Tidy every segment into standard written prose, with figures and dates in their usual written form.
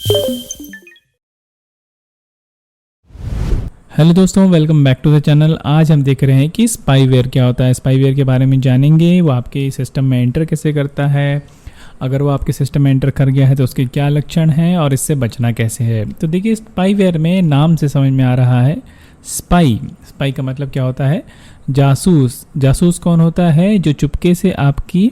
Hello दोस्तों, welcome back to the channel. आज हम देख रहे हैं कि स्पाईवेयर क्या होता है। स्पाईवेयर के बारे में जानेंगे, वो आपके सिस्टम में एंटर कैसे करता है, अगर वो आपके सिस्टम में एंटर कर गया है तो उसके क्या लक्षण हैं और इससे बचना कैसे है। तो देखिए, स्पाईवेयर में नाम से समझ में आ रहा है स्पाई का मतलब क्या होता है? जासूस। जासूस कौन होता है? जो चुपके से आपकी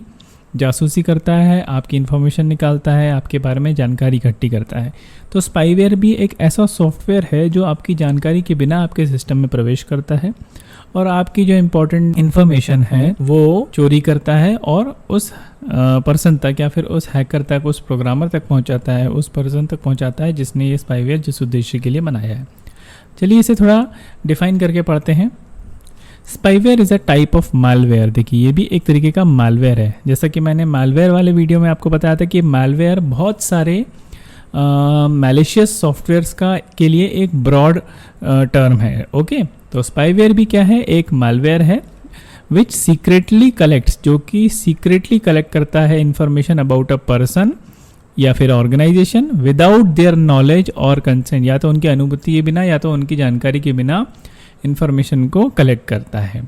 जासूसी करता है, आपकी इन्फॉर्मेशन निकालता है, आपके बारे में जानकारी इकट्ठी करता है। तो स्पाईवेयर भी एक ऐसा सॉफ्टवेयर है जो आपकी जानकारी के बिना आपके सिस्टम में प्रवेश करता है और आपकी जो इम्पोर्टेंट इन्फॉर्मेशन है वो चोरी करता है और उस पर्सन तक या फिर उस हैकर तक, उस प्रोग्रामर तक पहुंचाता है, उस पर्सन तक पहुंचाता है जिसने ये स्पाईवेयर जिस उद्देश्य के लिए बनाया है। चलिए इसे थोड़ा डिफाइन करके पढ़ते हैं। Spyware is a type of malware. देखिए, ये भी एक तरीके का मालवेयर है। जैसा कि मैंने मालवेयर वाले वीडियो में आपको बताया था कि मालवेयर बहुत सारे मैलिशियस सॉफ्टवेयर्स के लिए एक ब्रॉड टर्म है। ओके, तो स्पाईवेयर भी क्या है? एक मालवेयर है विच सीक्रेटली कलेक्ट्स, जो कि सीक्रेटली कलेक्ट करता है इंफॉर्मेशन अबाउट अ पर्सन या फिर ऑर्गेनाइजेशन विदाउट देयर नॉलेज और कंसेंट। या तो उनकी अनुमति के बिना या तो उनकी जानकारी के बिना इंफॉर्मेशन को कलेक्ट करता है।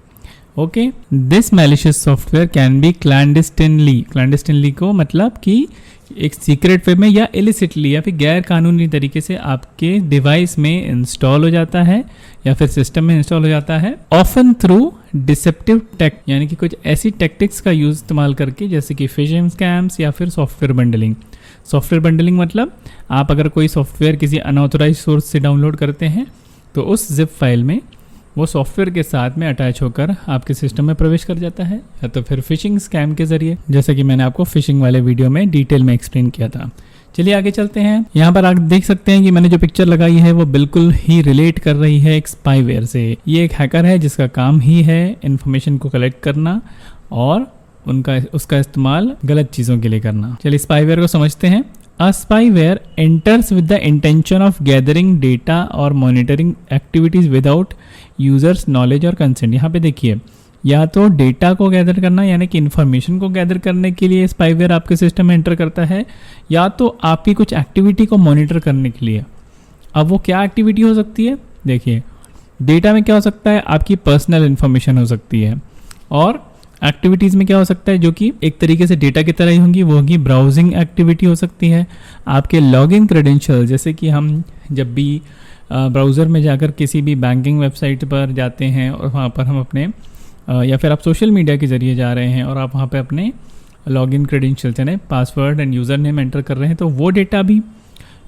Okay, this malicious software can be clandestinely को मतलब कि एक सीक्रेट वे में या इलिसिटली या फिर गैर कानूनी तरीके से आपके डिवाइस में इंस्टॉल हो जाता है या फिर सिस्टम में इंस्टॉल हो जाता है। ऑफन थ्रू डिसेप्टिव टेक, यानी कि कुछ ऐसी टेक्टिक्स का यूज इस्तेमाल करके, जैसे कि फिशिंग स्कैम्स या फिर सॉफ्टवेयर बंडलिंग। सॉफ्टवेयर बंडलिंग मतलब आप अगर कोई सॉफ्टवेयर किसी अनऑथोराइज सोर्स से डाउनलोड करते हैं तो उस जिप फाइल में वो सॉफ्टवेयर के साथ में अटैच होकर आपके सिस्टम में प्रवेश कर जाता है, या तो फिर फिशिंग स्कैम के जरिए, जैसा कि मैंने आपको फिशिंग वाले वीडियो में डिटेल में एक्सप्लेन किया था। चलिए आगे चलते हैं। यहाँ पर आप देख सकते हैं कि मैंने जो पिक्चर लगाई है वो बिल्कुल ही रिलेट कर रही है एक स्पाईवेयर से। ये एक हैकर है जिसका काम ही है इन्फॉर्मेशन को कलेक्ट करना और उसका इस्तेमाल गलत चीज़ों के लिए करना। चलिए स्पाईवेयर को समझते हैं। A spyware enters with the intention of gathering data or monitoring activities without users knowledge or consent। यहाँ पे देखिए, या तो डेटा को गैदर करना यानी कि इन्फॉर्मेशन को गैदर करने के लिए स्पाईवेयर आपके सिस्टम में एंटर करता है, या तो आपकी कुछ एक्टिविटी को मॉनिटर करने के लिए। अब वो क्या एक्टिविटी हो सकती है? देखिए, डेटा में क्या हो सकता है? आपकी पर्सनल इन्फॉर्मेशन हो सकती है, और एक्टिविटीज़ में क्या हो सकता है जो कि एक तरीके से डेटा की तरह ही होंगी, वो होगी ब्राउजिंग एक्टिविटी हो सकती है। आपके लॉगिन क्रेडेंशियल, जैसे कि हम जब भी ब्राउज़र में जाकर किसी भी बैंकिंग वेबसाइट पर जाते हैं और वहाँ पर हम अपने या फिर आप सोशल मीडिया के ज़रिए जा रहे हैं और आप वहाँ पे अपने लॉगिन क्रेडेंशियल यानी password end user name enter कर रहे हैं, तो वो डेटा भी,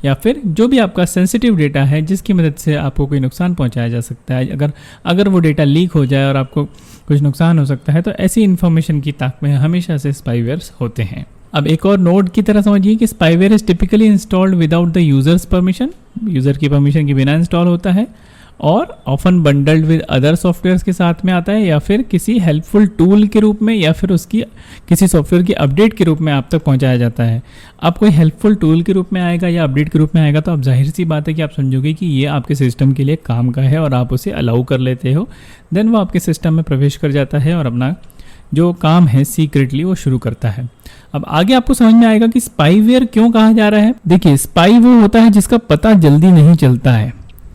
या फिर जो भी आपका सेंसिटिव डेटा है जिसकी मदद से आपको कोई नुकसान पहुंचाया जा सकता है, अगर वो डेटा लीक हो जाए और आपको कुछ नुकसान हो सकता है, तो ऐसी इन्फॉर्मेशन की ताक में हमेशा से स्पाईवेयर्स होते हैं। अब एक और नोट की तरह समझिए कि spyware is typically installed without the users permission. User की परमिशन के बिना इंस्टॉल होता है और often bundled with other softwares के साथ में आता है, या फिर किसी हेल्पफुल टूल के रूप में, या फिर उसकी किसी सॉफ्टवेयर की अपडेट के रूप में आप तक पहुंचाया जाता है। अब कोई हेल्पफुल टूल के रूप में आएगा या अपडेट के रूप में आएगा तो आप जाहिर सी बात है कि आप समझोगे कि ये आपके सिस्टम के लिए काम का है और आप उसे अलाउ कर लेते हो। देन वो आपके सिस्टम में प्रवेश कर जाता है और अपना जो काम है सीक्रेटली वो शुरू करता है। अब आगे आपको समझ में आएगा कि स्पाईवेयर क्यों कहा जा रहा है। देखिए, स्पाई वो होता है जिसका पता जल्दी नहीं चलता है,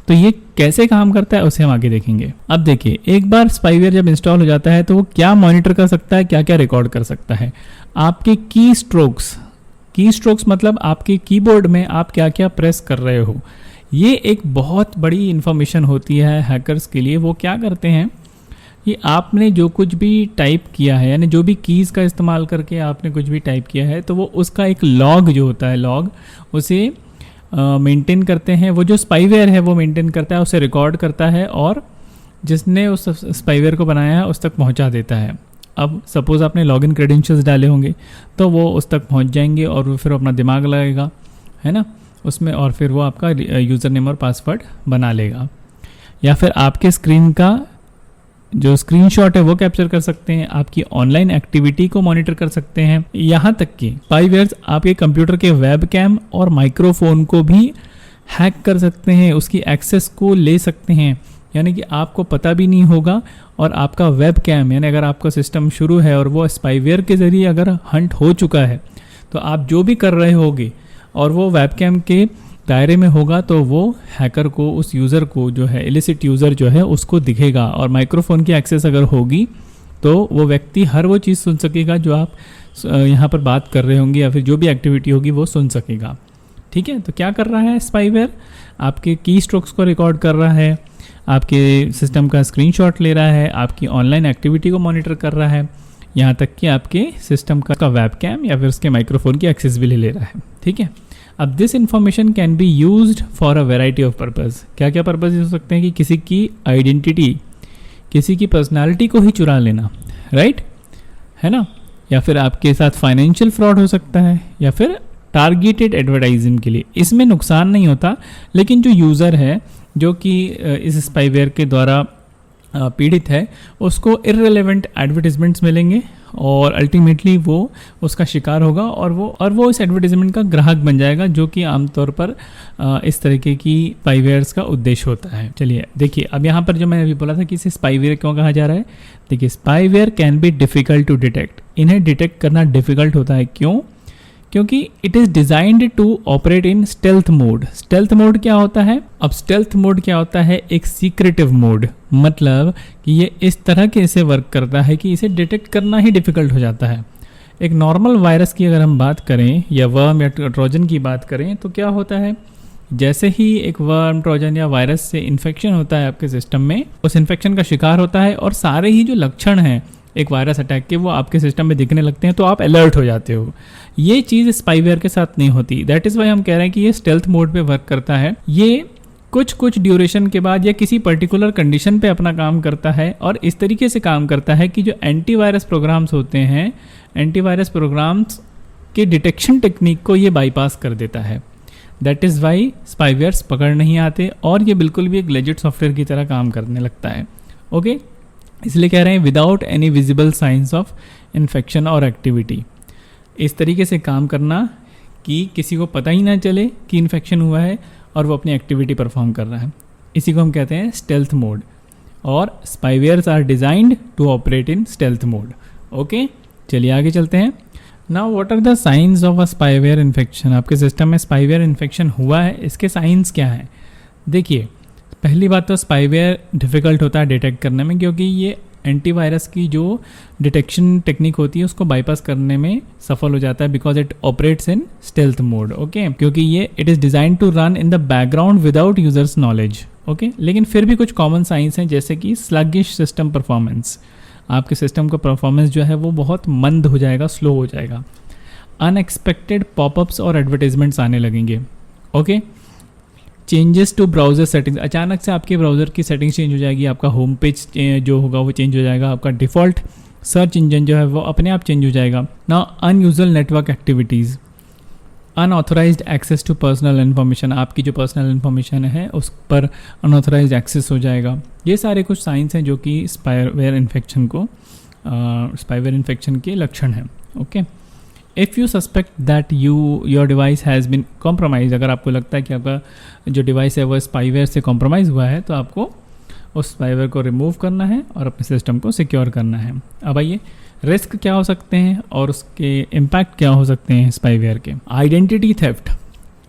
तो ये कैसे काम करता है उसे हम आगे देखेंगे। अब देखिए, एक बार स्पाईवेयर जब इंस्टॉल हो जाता है तो वो क्या मॉनिटर कर सकता है, क्या क्या रिकॉर्ड कर सकता है? आपके की स्ट्रोक्स मतलब आपके कीबोर्ड में आप क्या क्या प्रेस कर रहे हो, ये एक बहुत बड़ी इंफॉर्मेशन होती है हैकर्स के लिए। वो क्या करते हैं कि आपने जो कुछ भी टाइप किया है, यानी जो भी कीज़ का इस्तेमाल करके आपने कुछ भी टाइप किया है, तो वो उसका एक लॉग जो होता है, लॉग उसे मेंटेन करते हैं। वो जो स्पाईवेयर है वो मेंटेन करता है, उसे रिकॉर्ड करता है और जिसने उस स्पाईवेयर को बनाया है उस तक पहुंचा देता है। अब सपोज़ आपने लॉगिन क्रेडेंशियल्स डाले होंगे तो वो उस तक पहुंच जाएंगे और वो फिर अपना दिमाग लगाएगा, है ना, उसमें, और फिर वो आपका यूज़र नेम और पासवर्ड बना लेगा। या फिर आपके स्क्रीन का जो स्क्रीनशॉट है वो कैप्चर कर सकते हैं, आपकी ऑनलाइन एक्टिविटी को मॉनिटर कर सकते हैं। यहाँ तक कि स्पाईवेयर्स आपके कंप्यूटर के वेबकैम और माइक्रोफोन को भी हैक कर सकते हैं, उसकी एक्सेस को ले सकते हैं, यानी कि आपको पता भी नहीं होगा और आपका वेबकैम, यानी अगर आपका सिस्टम शुरू है और वो स्पाईवेयर के ज़रिए अगर हंट हो चुका है तो आप जो भी कर रहे होगे और वो वेबकैम के दायरे में होगा तो वो हैकर को, उस यूज़र को जो है, इलिसिट यूज़र जो है उसको दिखेगा। और माइक्रोफोन की एक्सेस अगर होगी तो वो व्यक्ति हर वो चीज़ सुन सकेगा जो आप यहाँ पर बात कर रहे होंगे, या फिर जो भी एक्टिविटी होगी वो सुन सकेगा। ठीक है, तो क्या कर रहा है स्पाईवेयर, आपके की स्ट्रोक्स को रिकॉर्ड कर रहा है, आपके सिस्टम का स्क्रीनशॉट ले रहा है, आपकी ऑनलाइन एक्टिविटी को मॉनिटर कर रहा है, यहाँ तक कि आपके सिस्टम का वेबकैम या फिर उसके माइक्रोफोन की एक्सेस भी ले रहा है। ठीक है, अब this information can be used for a variety of purpose. क्या क्या पर्पज़ हो सकते हैं कि किसी की आइडेंटिटी, किसी की पर्सनालिटी को ही चुरा लेना, राइट, है ना, या फिर आपके साथ फाइनेंशियल फ्रॉड हो सकता है, या फिर टारगेटेड एडवर्टाइजिंग के लिए। इसमें नुकसान नहीं होता, लेकिन जो यूज़र है जो कि इस स्पाईवेयर के द्वारा पीड़ित है, उसको इररिलेवेंट एडवर्टीजमेंट्स मिलेंगे और अल्टीमेटली वो उसका शिकार होगा और वो इस एडवर्टीजमेंट का ग्राहक बन जाएगा, जो कि आमतौर पर इस तरीके की स्पाईवेयर्स का उद्देश्य होता है। चलिए देखिए, अब यहाँ पर जो मैंने अभी बोला था कि इसे स्पाईवेयर क्यों कहा जा रहा है, देखिए spyware can be difficult to detect. इन्हें डिटेक्ट करना डिफ़िकल्ट होता है, क्यों? क्योंकि it is designed to operate in stealth mode. Stealth mode क्या होता है? अब स्टेल्थ मोड क्या होता है? एक सीक्रेटिव मोड, मतलब कि ये इस तरह के इसे वर्क करता है कि इसे डिटेक्ट करना ही डिफ़िकल्ट हो जाता है। एक नॉर्मल वायरस की अगर हम बात करें या वर्म या ट्रोजन की बात करें तो क्या होता है, जैसे ही एक वर्म, ट्रोजन या वायरस से इन्फेक्शन होता है आपके सिस्टम में, उस इन्फेक्शन का शिकार होता है और सारे ही जो लक्षण हैं एक वायरस अटैक के वो आपके सिस्टम में दिखने लगते हैं, तो आप अलर्ट हो जाते हो। ये चीज़ स्पाईवेयर के साथ नहीं होती। दैट इज़ वाई हम कह रहे हैं कि ये स्टेल्थ मोड पे वर्क करता है। ये कुछ ड्यूरेशन के बाद या किसी पर्टिकुलर कंडीशन पे अपना काम करता है और इस तरीके से काम करता है कि जो एंटीवायरस प्रोग्राम्स होते हैं, एंटीवायरस प्रोग्राम्स के डिटेक्शन टेक्निक को ये बाईपास कर देता है। दैट इज़ वाई स्पाईवेयर्स पकड़ नहीं आते और ये बिल्कुल भी एक लेजिट सॉफ्टवेयर की तरह काम करने लगता है। ओके, इसलिए कह रहे हैं without any visible science of infection और एक्टिविटी। इस तरीके से काम करना कि किसी को पता ही ना चले कि इन्फेक्शन हुआ है और वो अपनी एक्टिविटी परफॉर्म कर रहा है, इसी को हम कहते हैं स्टेल्थ मोड। और spywares are designed to operate in stealth mode. Okay, चलिए आगे चलते हैं। Now what are the science of a spyware infection? आपके सिस्टम में स्पाईवेयर इन्फेक्शन हुआ है, इसके साइंस क्या हैं? देखिए, पहली बात तो स्पाईवेयर डिफ़िकल्ट होता है डिटेक्ट करने में, क्योंकि ये एंटीवायरस की जो डिटेक्शन टेक्निक होती है उसको बाईपास करने में सफल हो जाता है, because it operates in stealth mode. Okay, क्योंकि ये it is design to run in the background without users knowledge. Okay, लेकिन फिर भी कुछ कॉमन साइंस हैं, जैसे कि स्लगिश सिस्टम परफॉर्मेंस। आपके सिस्टम का परफॉर्मेंस जो है वो बहुत मंद हो जाएगा, स्लो हो जाएगा। अनएक्सपेक्टेड पॉपअप्स और एडवर्टाइजमेंट्स आने लगेंगे। Okay, changes to browser settings, अचानक से आपके ब्राउज़र की सेटिंग्स चेंज हो जाएगी, आपका होम पेज जो होगा वो चेंज हो जाएगा, आपका डिफ़ॉल्ट सर्च इंजन जो है वो अपने आप चेंज हो जाएगा। Now unusual network activities, unauthorised access to personal information, आपकी जो पर्सनल इन्फॉर्मेशन है उस पर अनऑथराइज्ड एक्सेस हो जाएगा। ये सारे कुछ साइंस हैं जो कि स्पाईवेयर इन्फेक्शन के लक्षण हैं। Okay, if you suspect that your device has been compromise, अगर आपको लगता है कि आपका जो डिवाइस है वो स्पाईवेयर से कॉम्प्रोमाइज़ हुआ है, तो आपको उस स्पाईवेयर को रिमूव करना है और अपने सिस्टम को सिक्योर करना है। अब आइए, रिस्क क्या हो सकते हैं और उसके इम्पैक्ट क्या हो सकते हैं स्पाईवेयर के। आइडेंटिटी थेफ्ट,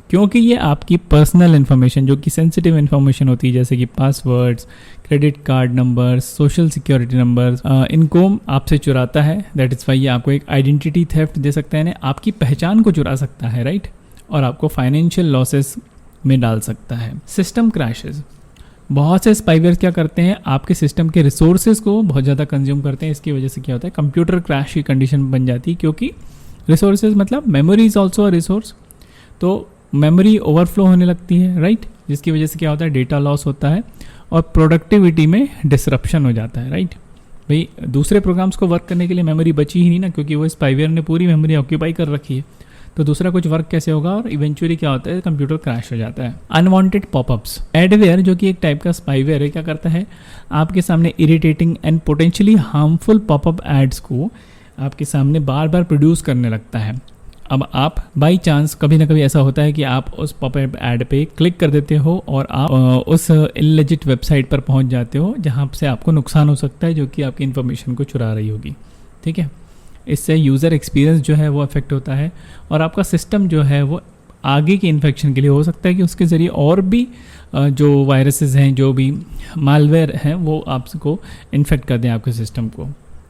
क्योंकि ये आपकी पर्सनल इन्फॉर्मेशन जो कि सेंसिटिव इन्फॉर्मेशन होती है, जैसे कि passwords, credit card numbers, social security numbers, इनको आपसे चुराता है। दैट इज़ वाई ये आपको एक आइडेंटिटी थेफ्ट दे सकता है, आपकी पहचान को चुरा सकता है, राइट, और आपको फाइनेंशियल लॉसेस में डाल सकता है। सिस्टम क्रैशेस, बहुत से स्पाईवेयर क्या करते हैं, आपके सिस्टम के रिसोर्सेज को बहुत ज़्यादा कंज्यूम करते हैं। इसकी वजह से क्या होता है, कंप्यूटर क्रैश की कंडीशन बन जाती है, क्योंकि रिसोर्सेज मतलब memory is also a resource, तो मेमोरी ओवरफ्लो होने लगती है, राइट, जिसकी वजह से क्या होता है, डेटा लॉस होता है और प्रोडक्टिविटी में डिसरप्शन हो जाता है, राइट। भाई दूसरे प्रोग्राम्स को वर्क करने के लिए मेमोरी बची ही नहीं ना, क्योंकि वो स्पाईवेयर ने पूरी मेमोरी ऑक्यूपाई कर रखी है, तो दूसरा कुछ वर्क कैसे होगा, और इवेंचुअली क्या होता है, कंप्यूटर क्रैश हो जाता है। अनवांटेड पॉपअप्स, एडवेयर जो कि एक टाइप का स्पाईवेयर है, क्या करता है, आपके सामने irritating and potentially harmful popup ads को आपके सामने बार बार प्रोड्यूस करने लगता है। अब आप बाई चांस कभी ना कभी ऐसा होता है कि आप उस पॉपअप ऐड पे क्लिक कर देते हो और आप उस इललेजिट वेबसाइट पर पहुंच जाते हो, जहां से आपको नुकसान हो सकता है, जो कि आपकी इन्फॉर्मेशन को चुरा रही होगी। ठीक है, इससे यूज़र एक्सपीरियंस जो है वो अफेक्ट होता है और आपका सिस्टम जो है वो आगे के इन्फेक्शन के लिए, हो सकता है कि उसके ज़रिए और भी जो वायरसेस हैं, जो भी मालवेयर हैं, वो आपको इन्फेक्ट कर दें आपके सिस्टम को।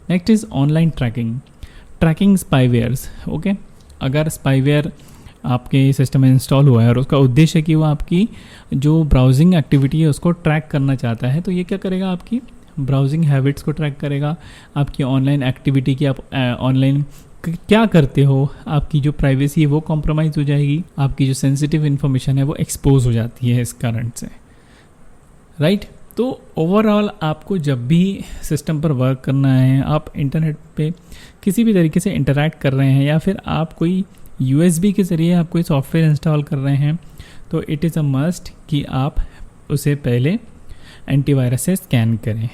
Next is online tracking spywares. Okay, अगर स्पाईवेयर आपके सिस्टम में इंस्टॉल हुआ है और उसका उद्देश्य है कि वो आपकी जो ब्राउजिंग एक्टिविटी है उसको ट्रैक करना चाहता है, तो ये क्या करेगा, आपकी ब्राउजिंग हैबिट्स को ट्रैक करेगा, आपकी ऑनलाइन एक्टिविटी की, आप ऑनलाइन क्या करते हो, आपकी जो प्राइवेसी है वो कॉम्प्रोमाइज़ हो जाएगी, आपकी जो सेंसिटिव इन्फॉर्मेशन है वो एक्सपोज हो जाती है इस कारण से, राइट। तो ओवरऑल आपको जब भी सिस्टम पर वर्क करना है, आप इंटरनेट पे किसी भी तरीके से इंटरैक्ट कर रहे हैं या फिर आप कोई USB के ज़रिए आप कोई सॉफ्टवेयर इंस्टॉल कर रहे हैं, तो इट इज़ अ मस्ट कि आप उसे पहले एंटीवायरस से स्कैन करें।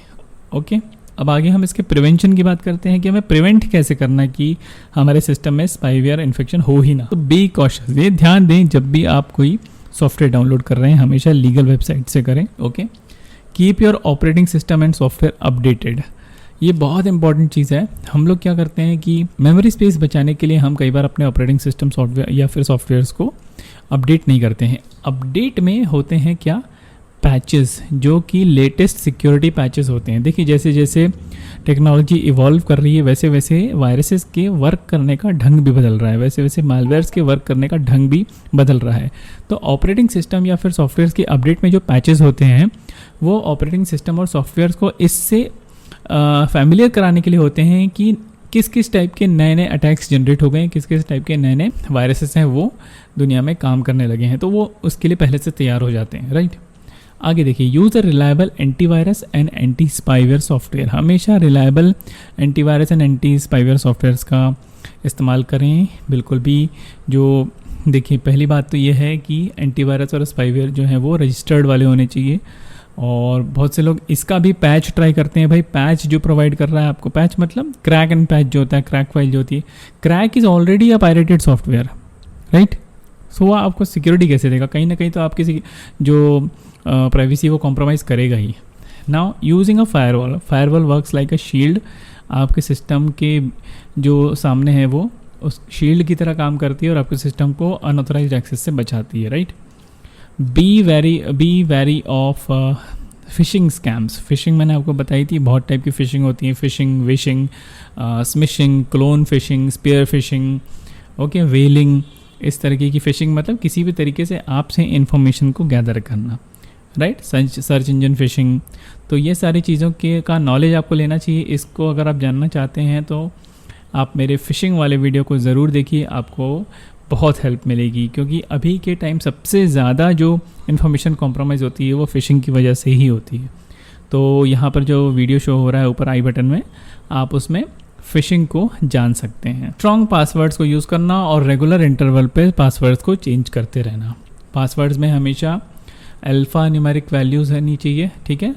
ओके, अब आगे हम इसके प्रिवेंशन की बात करते हैं कि हमें प्रिवेंट कैसे करना है कि हमारे सिस्टम में स्पाईवेयर इन्फेक्शन हो ही ना। तो बी कॉशियस, ये ध्यान दें जब भी आप कोई सॉफ्टवेयर डाउनलोड कर रहे हैं हमेशा लीगल वेबसाइट से करें। Okay, keep your operating system and software updated, ये बहुत इंपॉर्टेंट चीज़ है। हम लोग क्या करते हैं कि मेमोरी स्पेस बचाने के लिए हम कई बार अपने ऑपरेटिंग सिस्टम सॉफ्टवेयर या फिर सॉफ्टवेयर्स को अपडेट नहीं करते हैं। अपडेट में होते हैं क्या, पैचेस, जो कि लेटेस्ट सिक्योरिटी पैचेस होते हैं। देखिए जैसे जैसे टेक्नोलॉजी इवॉल्व कर रही है वैसे वैसे वायरसेस के वर्क करने का ढंग भी बदल रहा है, वैसे वैसे मालवेयर्स के वर्क करने का ढंग भी बदल रहा है। तो ऑपरेटिंग सिस्टम या फिर सॉफ्टवेयर्स की अपडेट में जो पैचेस होते हैं वो ऑपरेटिंग सिस्टम और सॉफ्टवेयर्स को इससे फैमिलियर कराने के लिए होते हैं कि किस किस टाइप के नए नए अटैक्स जनरेट हो गए हैं, किस किस टाइप के नए नए वायरसेस हैं वो दुनिया में काम करने लगे हैं, तो वो उसके लिए पहले से तैयार हो जाते हैं, राइट। आगे देखिए, use a reliable antivirus and anti spyware software, हमेशा reliable antivirus and anti spyware softwares का इस्तेमाल करें। बिल्कुल भी जो देखिए, पहली बात तो ये है कि एंटीवायरस और स्पाईवेयर जो है वो रजिस्टर्ड वाले होने चाहिए, और बहुत से लोग इसका भी पैच ट्राई करते हैं। भाई पैच जो प्रोवाइड कर रहा है आपको, पैच मतलब क्रैक एंड पैच जो होता है, क्रैक फाइल जो होती है, crack is already a pirated software, right. So वो आपको सिक्योरिटी कैसे देगा, कहीं ना कहीं तो आपकी जो प्राइवेसी वो कॉम्प्रोमाइज़ करेगा ही। Now using a firewall works like a shield, आपके सिस्टम के जो सामने है वो उस शील्ड की तरह काम करती है और आपके सिस्टम को अनऑथराइज्ड एक्सेस से बचाती है, right. Be very of fishing scams. Fishing मैंने आपको बताई थी, बहुत टाइप की फिशिंग होती है, phishing, vishing, smishing, clone phishing, spear phishing, okay, whaling, इस तरीके की फिशिंग मतलब किसी भी तरीके से आपसे इंफॉर्मेशन को गैदर करना, राइट। सर्च इंजन फिशिंग, तो ये सारी चीज़ों के का नॉलेज आपको लेना चाहिए। इसको अगर आप जानना चाहते हैं तो आप मेरे फिशिंग वाले वीडियो को ज़रूर देखिए, आपको बहुत हेल्प मिलेगी, क्योंकि अभी के टाइम सबसे ज़्यादा जो इन्फॉर्मेशन कॉम्प्रोमाइज़ होती है वो फिशिंग की वजह से ही होती है। तो यहाँ पर जो वीडियो शो हो रहा है ऊपर आई बटन में, आप उसमें फिशिंग को जान सकते हैं। स्ट्रॉन्ग पासवर्ड्स को यूज़ करना और रेगुलर इंटरवल पे पासवर्ड्स को चेंज करते रहना। पासवर्ड्स में हमेशा अल्फ़ा न्यूमेरिक वैल्यूज़ रहनी चाहिए, ठीक है,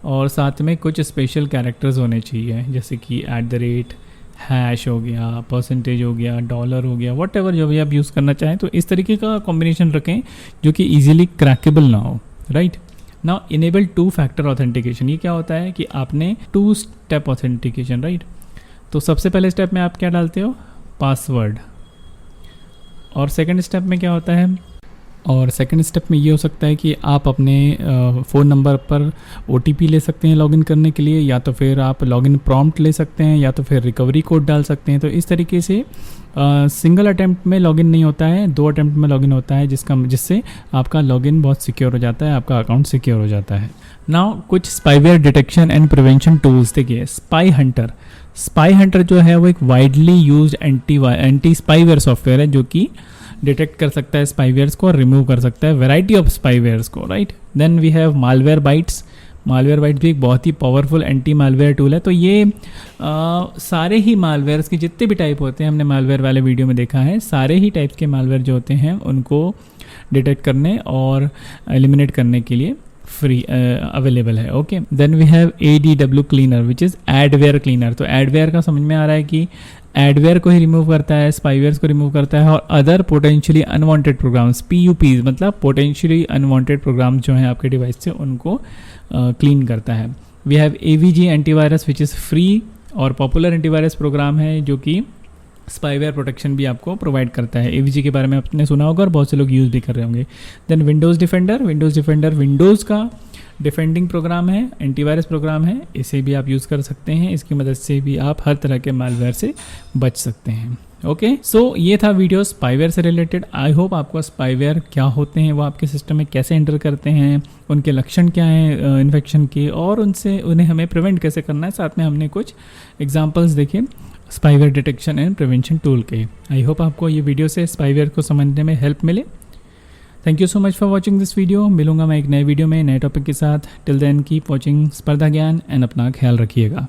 और साथ में कुछ स्पेशल कैरेक्टर्स होने चाहिए, जैसे कि @ हैश हो गया, परसेंटेज हो गया, डॉलर हो गया, व्हाटएवर जो भी आप यूज़ करना चाहें, तो इस तरीके का कॉम्बिनेशन रखें जो कि इजीली क्रैकेबल ना हो, right. Now enable 2 factor authentication, ये क्या होता है कि आपने 2 स्टेप ऑथेंटिकेशन, राइट। तो सबसे पहले स्टेप में आप क्या डालते हो, पासवर्ड, और सेकंड स्टेप में क्या होता है, और सेकंड स्टेप में ये हो सकता है कि आप अपने फ़ोन नंबर पर OTP ले सकते हैं लॉगिन करने के लिए, या तो फिर आप लॉगिन प्रॉम्प्ट ले सकते हैं, या तो फिर रिकवरी कोड डाल सकते हैं। तो इस तरीके से सिंगल अटैम्प्ट में लॉगिन नहीं होता है, 2 अटैम्प्ट में लॉगिन होता है, जिससे आपका लॉगिन बहुत सिक्योर हो जाता है, आपका अकाउंट सिक्योर हो जाता है। नाउ कुछ spyware detection and prevention tools देखिए। स्पाई हंटर जो है वो एक widely used anti spyware software है जो कि डिटेक्ट कर सकता है स्पाईवेयर्स को और रिमूव कर सकता है वैरायटी ऑफ स्पाईवेयर्स को, right. Then we have Malwarebytes भी एक बहुत ही पावरफुल एंटी मालवेयर टूल है। तो ये सारे ही मालवेयर्स के जितने भी टाइप होते हैं, हमने मालवेयर वाले वीडियो में देखा है, सारे ही टाइप्स के मालवेयर जो होते हैं उनको डिटेक्ट करने और एलिमिनेट करने के लिए फ्री अवेलेबल है, okay. Then we have ADW cleaner which is adware cleaner. तो एडवेयर का समझ में आ रहा है कि एडवेयर को ही रिमूव करता है, स्पाईवेयर्स को रिमूव करता है, और other potentially unwanted programs, PUPs मतलब पोटेंशियली अनवांटेड प्रोग्राम्स जो हैं आपके डिवाइस से, उनको क्लीन करता है। We have AVG antivirus which is free और पॉपुलर एंटीवायरस प्रोग्राम है जो कि स्पाईवेयर प्रोटेक्शन भी आपको प्रोवाइड करता है। एवीजी के बारे में आपने सुना होगा और बहुत से लोग यूज़ भी कर रहे होंगे। देन विंडोज़ डिफेंडर विंडोज़ का डिफेंडिंग प्रोग्राम है, एंटीवायरस प्रोग्राम है, इसे भी आप यूज़ कर सकते हैं। इसकी मदद से भी आप हर तरह के मालवेयर से बच सकते हैं। ओके, सो ये था वीडियो स्पाईवेयर से रिलेटेड। आई होप आपको स्पाईवेयर क्या होते हैं, वो आपके सिस्टम में कैसे एंटर करते हैं, उनके लक्षण क्या हैं इन्फेक्शन के, और उन्हें हमें प्रिवेंट कैसे करना है। साथ में हमने कुछ एग्जांपल्स देखे spyware detection and prevention tool के। आई होप आपको ये वीडियो से स्पाईवेयर को समझने में हेल्प मिले। Thank you so much for watching this video. मिलूंगा मैं एक नए वीडियो में नए टॉपिक के साथ। टिल देन कीप वॉचिंग स्पर्धा ज्ञान एंड अपना ख्याल रखिएगा।